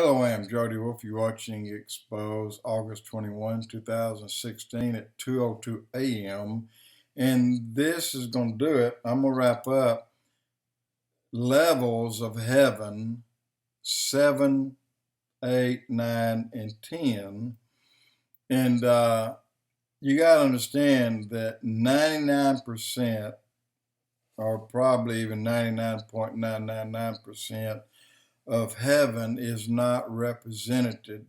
Hello, I am Jody Wolf. You're watching Expoz August 21, 2016 at 2:02 a.m. And this is going to do it. I'm going to wrap up levels of heaven 7, 8, 9, and 10. And you got to understand that 99%, or probably even 99.999%, of heaven is not represented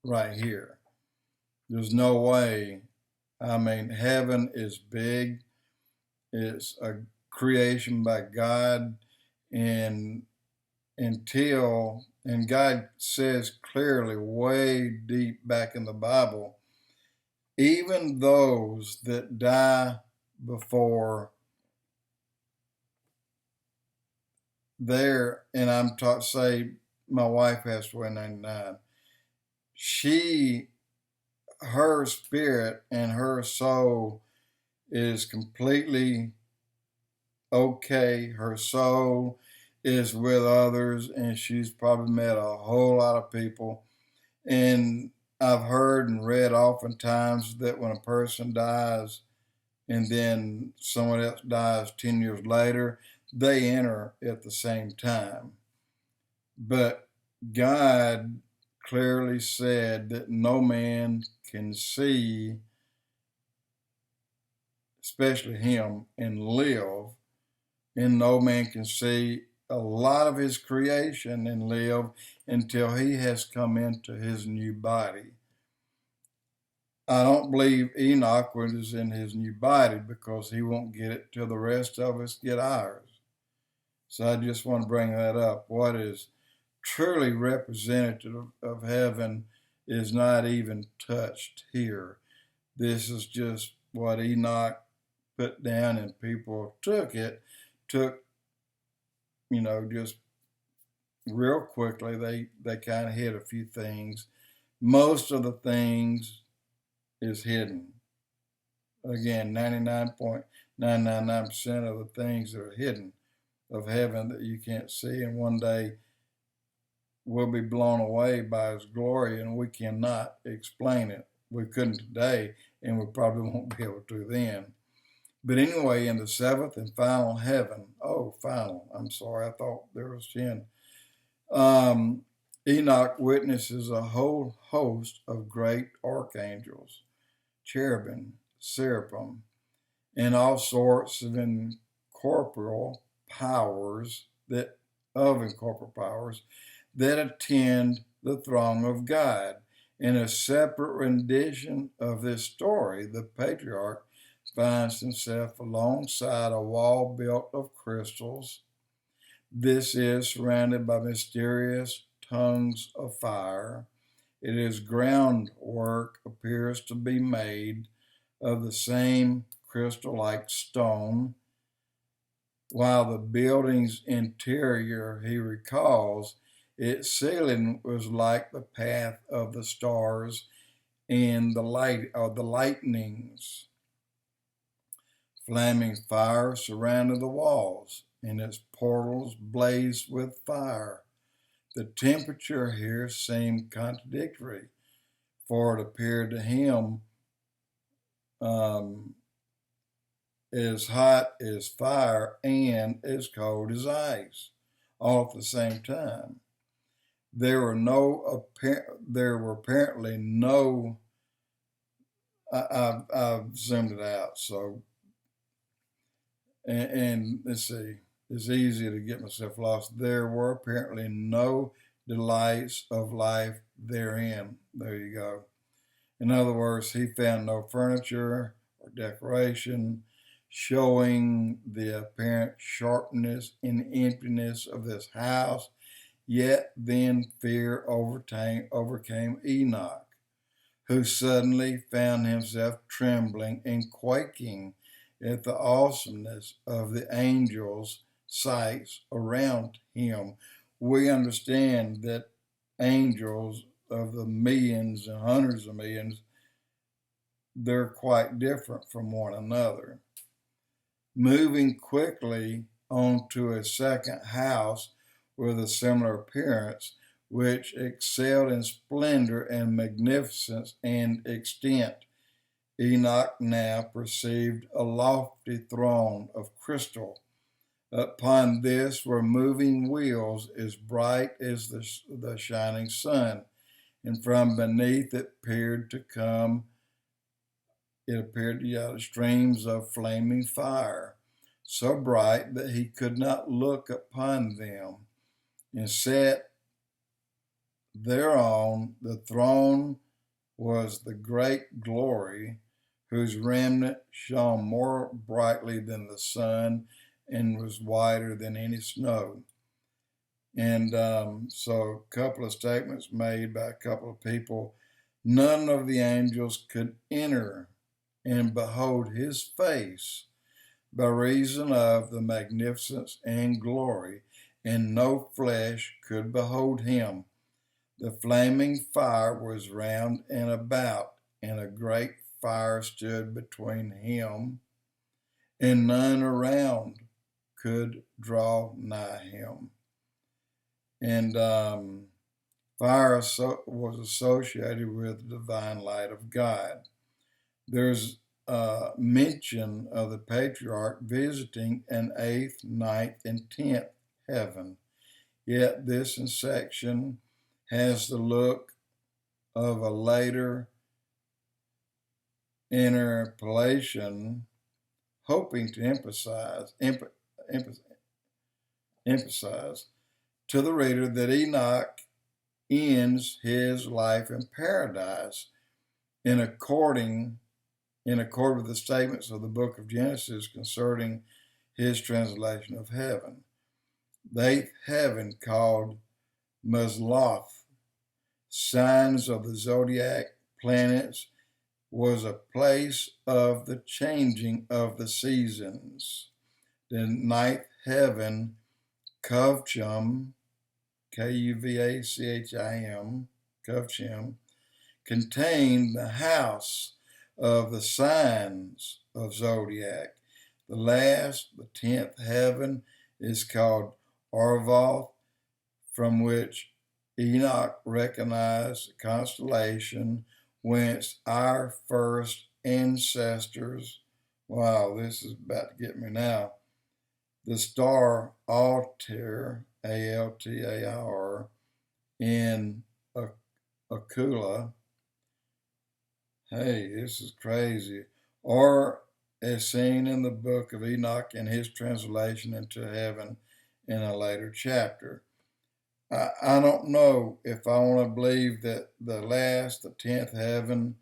right here. There's no way. I mean, heaven is big. It's a creation by God, and God says clearly, way deep back in the Bible, even those that die before there, and I'm taught, say my wife passed away in 99. Her spirit and her soul is completely okay. Her soul is with others, and she's probably met a whole lot of people. And I've heard and read oftentimes that when a person dies and then someone else dies 10 years later, they enter at the same time. But God clearly said that no man can see, especially him, and live, and no man can see a lot of his creation and live until he has come into his new body. I don't believe Enoch was in his new body because he won't get it till the rest of us get ours. So I just want to bring that up. What is truly representative of heaven is not even touched here. This is just what Enoch put down, and people took, just real quickly. They kind of hit a few things. Most of the things is hidden. Again, 99.999% of the things that are hidden of heaven that you can't see, and one day we'll be blown away by his glory, and we cannot explain it. We couldn't today, and we probably won't be able to then. But anyway, in the seventh and final heaven, I'm sorry, I thought there was 10. Enoch witnesses a whole host of great archangels, cherubim, seraphim, and all sorts of incorporeal powers that attend the throne of God. In a separate rendition of this story, the patriarch finds himself alongside a wall built of crystals. This is surrounded by mysterious tongues of fire. Its groundwork appears to be made of the same crystal-like stone, while the building's interior, he recalls, its ceiling was like the path of the stars and the lightnings. Flaming fire surrounded the walls, and its portals blazed with fire. The temperature here seemed contradictory, for it appeared to him as hot as fire and as cold as ice, all at the same time. There were apparently no. I've zoomed it out, so and let's see. It's easy to get myself lost. There were apparently no delights of life therein. There you go. In other words, he found no furniture or decoration, showing the apparent sharpness and emptiness of this house. Yet then fear overcame Enoch, who suddenly found himself trembling and quaking at the awesomeness of the angels' sights around him. We understand that angels of the millions and hundreds of millions, they're quite different from one another. Moving quickly onto a second house with a similar appearance, which excelled in splendor and magnificence and extent. Enoch now perceived a lofty throne of crystal. Upon this were moving wheels as bright as the shining sun, and from beneath it appeared streams of flaming fire, so bright that he could not look upon them. And set thereon the throne was the great glory, whose remnant shone more brightly than the sun and was whiter than any snow. And so a couple of statements made by a couple of people. None of the angels could enter and behold his face by reason of the magnificence and glory, and no flesh could behold him. The flaming fire was round and about, and a great fire stood between him, and none around could draw nigh him. And fire was associated with the divine light of God. There's mention of the patriarch visiting an 8th, 9th, and 10th heaven. Yet this section has the look of a later interpolation, hoping to emphasize to the reader that Enoch ends his life in paradise in accord with the statements of the book of Genesis concerning his translation of heaven. The 8th heaven, called Mazloth, signs of the zodiac planets, was a place of the changing of the seasons. The 9th heaven, Kuvchim, Kuvachim, Kuvchim, contained the house of the signs of zodiac. The last, the 10th heaven, is called Arvoth, from which Enoch recognized the constellation whence our first ancestors, wow, this is about to get me now, the star Altair, Altair, in Aquila. Hey, this is crazy. Or as seen in the book of Enoch and his translation into heaven in a later chapter. I don't know if I want to believe that the 10th heaven,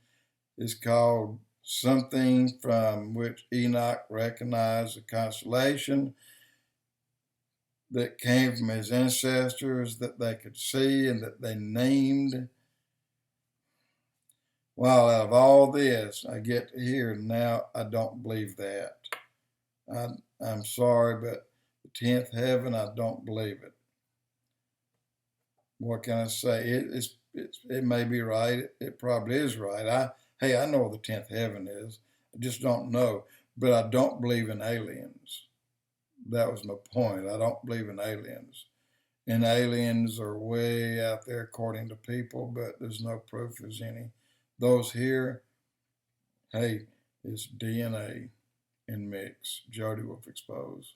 is called something from which Enoch recognized the constellation that came from his ancestors that they could see and that they named. Well, out of all this, I get to hear now I don't believe that. I'm sorry, but the 10th heaven, I don't believe it. What can I say? It may be right. It probably is right. I know what the 10th heaven is. I just don't know. But I don't believe in aliens. That was my point. I don't believe in aliens. And aliens are way out there according to people, but there's no proof there's any. Those here, hey, it's DNA in mix. Jody with Expoz.